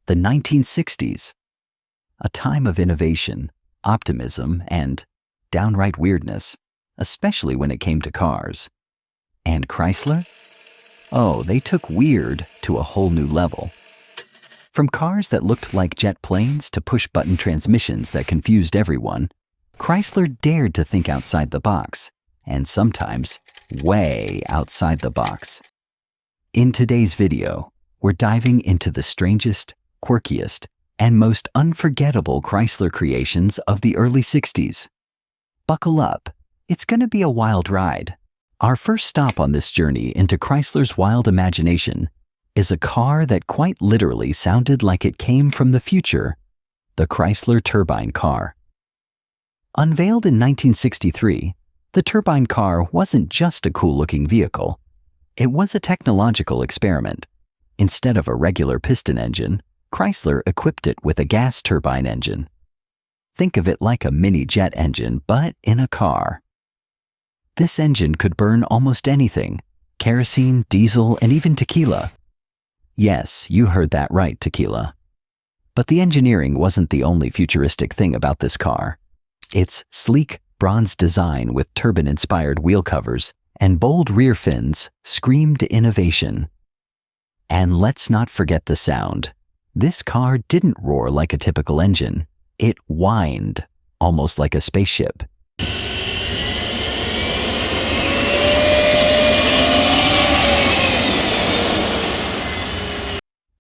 The 1960s, a time of innovation, optimism, and downright weirdness, especially when it came to cars. And Chrysler? Oh, they took weird to a whole new level. From cars that looked like jet planes to push-button transmissions that confused everyone, Chrysler dared to think outside the box, and sometimes way outside the box. In today's video, we're diving into the strangest, quirkiest, and most unforgettable Chrysler creations of the early 60s. Buckle up, it's going to be a wild ride. Our first stop on this journey into Chrysler's wild imagination is a car that quite literally sounded like it came from the future, the Chrysler Turbine Car. Unveiled in 1963, the Turbine Car wasn't just a cool-looking vehicle. It was a technological experiment. Instead of a regular piston engine, Chrysler equipped it with a gas turbine engine. Think of it like a mini jet engine, but in a car. This engine could burn almost anything: kerosene, diesel, and even tequila. Yes, you heard that right, tequila. But the engineering wasn't the only futuristic thing about this car. Its sleek, bronze design with turbine-inspired wheel covers and bold rear fins screamed innovation. And let's not forget the sound. This car didn't roar like a typical engine. It whined, almost like a spaceship.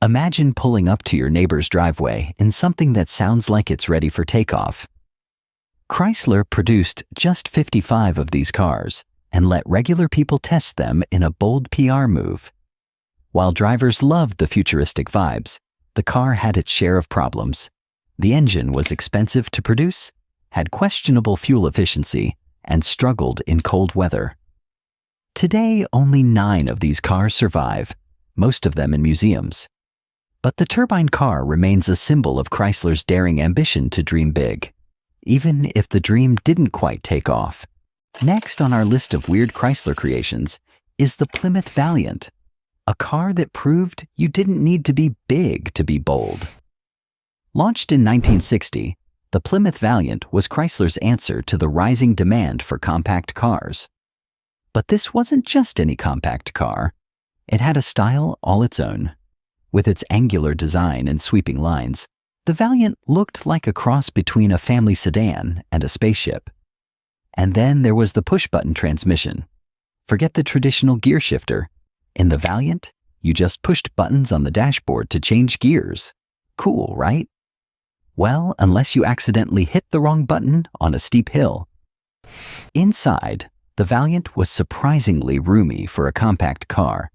Imagine pulling up to your neighbor's driveway in something that sounds like it's ready for takeoff. Chrysler produced just 55 of these cars and let regular people test them in a bold PR move. While drivers loved the futuristic vibes, the car had its share of problems. The engine was expensive to produce, had questionable fuel efficiency, and struggled in cold weather. Today, only 9 of these cars survive, most of them in museums. But the Turbine Car remains a symbol of Chrysler's daring ambition to dream big, even if the dream didn't quite take off. Next on our list of weird Chrysler creations is the Plymouth Valiant, a car that proved you didn't need to be big to be bold. Launched in 1960, the Plymouth Valiant was Chrysler's answer to the rising demand for compact cars. But this wasn't just any compact car. It had a style all its own. With its angular design and sweeping lines, the Valiant looked like a cross between a family sedan and a spaceship. And then there was the push-button transmission. Forget the traditional gear shifter. In the Valiant, you just pushed buttons on the dashboard to change gears. Cool, right? Well, unless you accidentally hit the wrong button on a steep hill. Inside, the Valiant was surprisingly roomy for a compact car.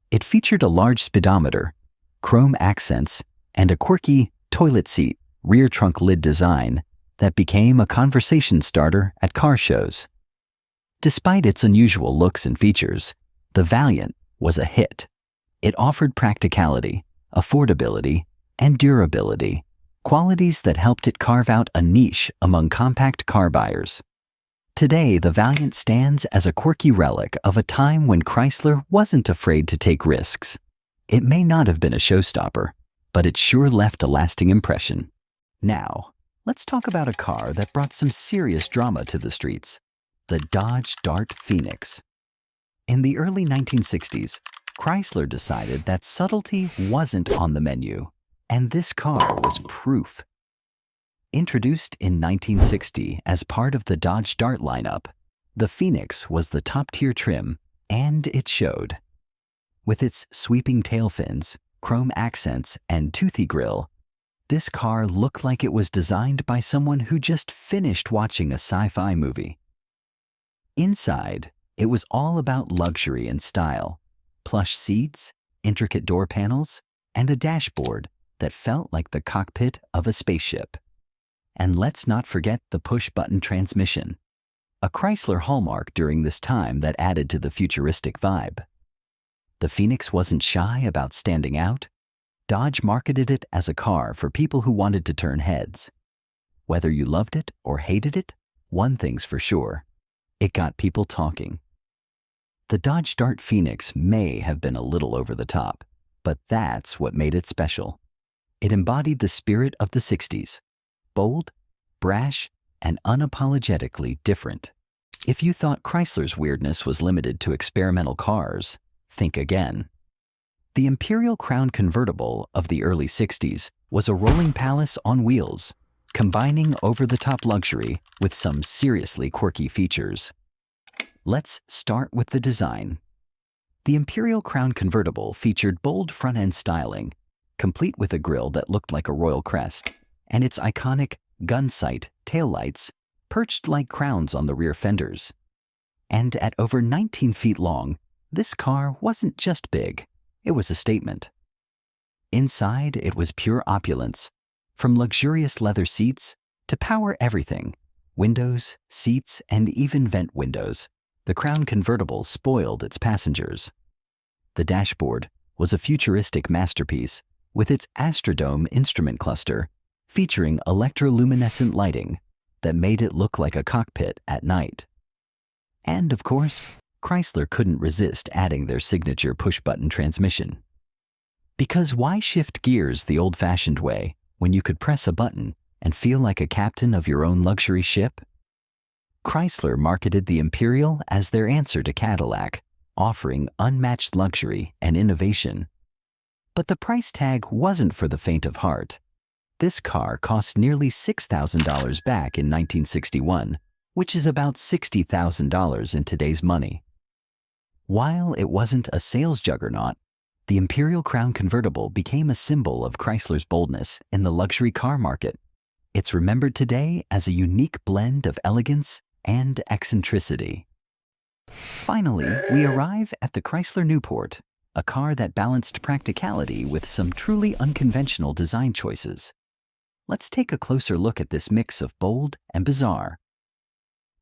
It featured a large speedometer, chrome accents, and a quirky toilet seat rear trunk lid design that became a conversation starter at car shows. Despite its unusual looks and features, the Valiant was a hit. It offered practicality, affordability, and durability, qualities that helped it carve out a niche among compact car buyers. Today, the Valiant stands as a quirky relic of a time when Chrysler wasn't afraid to take risks. It may not have been a showstopper, but it sure left a lasting impression. Now, let's talk about a car that brought some serious drama to the streets, the Dodge Dart Phoenix. In the early 1960s, Chrysler decided that subtlety wasn't on the menu, and this car was proof. Introduced in 1960 as part of the Dodge Dart lineup, the Phoenix was the top-tier trim, and it showed. With its sweeping tail fins, chrome accents, and toothy grille, this car looked like it was designed by someone who just finished watching a sci-fi movie. Inside, it was all about luxury and style: plush seats, intricate door panels, and a dashboard that felt like the cockpit of a spaceship. And let's not forget the push-button transmission, a Chrysler hallmark during this time that added to the futuristic vibe. The Phoenix wasn't shy about standing out. Dodge marketed it as a car for people who wanted to turn heads. Whether you loved it or hated it, one thing's for sure: it got people talking. The Dodge Dart Phoenix may have been a little over the top, but that's what made it special. It embodied the spirit of the 60s. Bold, brash, and unapologetically different. If you thought Chrysler's weirdness was limited to experimental cars, think again. The Imperial Crown Convertible of the early 60s was a rolling palace on wheels, combining over-the-top luxury with some seriously quirky features. Let's start with the design. The Imperial Crown Convertible featured bold front-end styling, complete with a grille that looked like a royal crest, and its iconic gunsight taillights perched like crowns on the rear fenders. And at over 19 feet long, this car wasn't just big, it was a statement. Inside, it was pure opulence, from luxurious leather seats to power everything, windows, seats, and even vent windows. The Crown Convertible spoiled its passengers. The dashboard was a futuristic masterpiece with its Astrodome instrument cluster featuring electroluminescent lighting that made it look like a cockpit at night. And of course, Chrysler couldn't resist adding their signature push-button transmission. Because why shift gears the old-fashioned way when you could press a button and feel like a captain of your own luxury ship? Chrysler marketed the Imperial as their answer to Cadillac, offering unmatched luxury and innovation. But the price tag wasn't for the faint of heart. This car cost nearly $6,000 back in 1961, which is about $60,000 in today's money. While it wasn't a sales juggernaut, the Imperial Crown Convertible became a symbol of Chrysler's boldness in the luxury car market. It's remembered today as a unique blend of elegance and eccentricity. Finally, we arrive at the Chrysler Newport, a car that balanced practicality with some truly unconventional design choices. Let's take a closer look at this mix of bold and bizarre.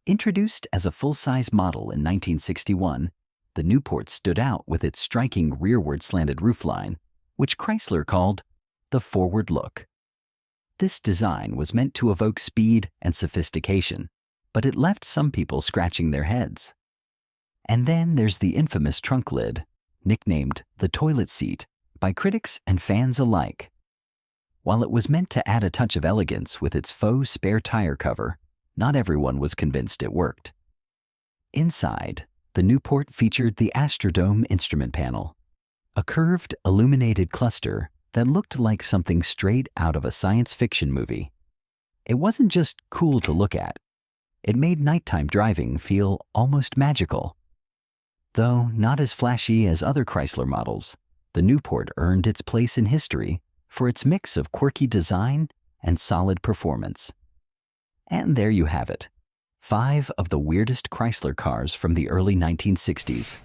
Introduced as a full-size model in 1961, the Newport stood out with its striking rearward slanted roofline, which Chrysler called the forward look. This design was meant to evoke speed and sophistication, but it left some people scratching their heads. And then there's the infamous trunk lid, nicknamed the toilet seat by critics and fans alike. While it was meant to add a touch of elegance with its faux spare tire cover, not everyone was convinced it worked. Inside, the Newport featured the Astrodome instrument panel, a curved, illuminated cluster that looked like something straight out of a science fiction movie. It wasn't just cool to look at. It made nighttime driving feel almost magical. Though not as flashy as other Chrysler models, the Newport earned its place in history for its mix of quirky design and solid performance. And there you have it, 5 of the weirdest Chrysler cars from the early 1960s.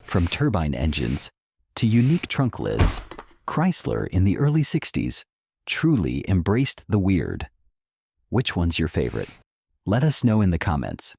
From turbine engines to unique trunk lids, Chrysler in the early 60s truly embraced the weird. Which one's your favorite? Let us know in the comments.